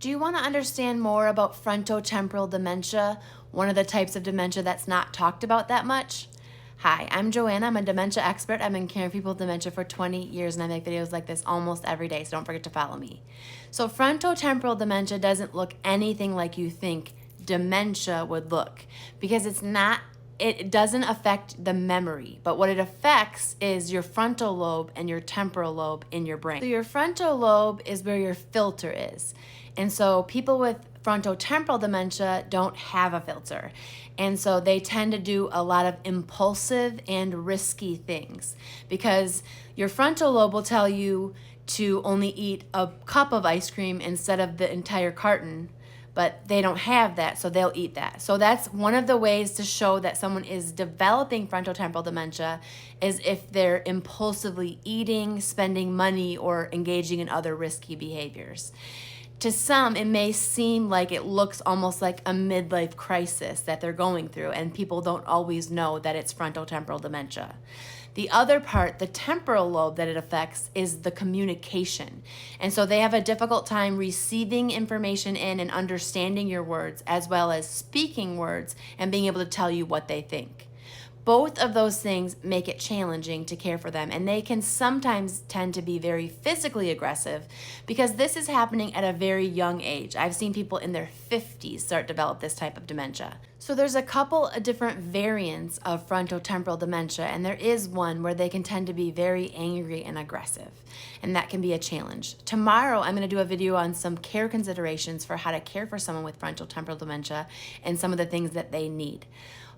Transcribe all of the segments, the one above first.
Do you want to understand more about frontotemporal dementia, one of the types of dementia that's not talked about that much? Hi, I'm Joanna. I'm a dementia expert. I've been caring for people with dementia for 20 years, and I make videos like this almost every day, so don't forget to follow me. So frontotemporal dementia doesn't look anything like you think dementia would look, because it doesn't affect the memory, but what it affects is your frontal lobe and your temporal lobe in your brain. So your frontal lobe is where your filter is. And so people with frontotemporal dementia don't have a filter. And so they tend to do a lot of impulsive and risky things, because your frontal lobe will tell you to only eat a cup of ice cream instead of the entire carton, but they don't have that, so they'll eat that. So that's one of the ways to show that someone is developing frontotemporal dementia, is if they're impulsively eating, spending money, or engaging in other risky behaviors. To some, it may seem like it looks almost like a midlife crisis that they're going through, and people don't always know that it's frontotemporal dementia. The other part, the temporal lobe that it affects, is the communication. And so they have a difficult time receiving information in and understanding your words, as well as speaking words and being able to tell you what they think. Both of those things make it challenging to care for them, and they can sometimes tend to be very physically aggressive, because this is happening at a very young age. I've seen people in their 50s start to develop this type of dementia. So there's a couple of different variants of frontotemporal dementia, and there is one where they can tend to be very angry and aggressive, and that can be a challenge. Tomorrow, I'm going to do a video on some care considerations for how to care for someone with frontotemporal dementia and some of the things that they need.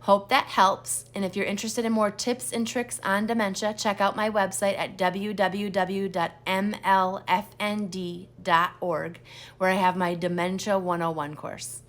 Hope that helps, and if you're interested in more tips and tricks on dementia, check out my website at www.mlfnd.org, where I have my Dementia 101 course.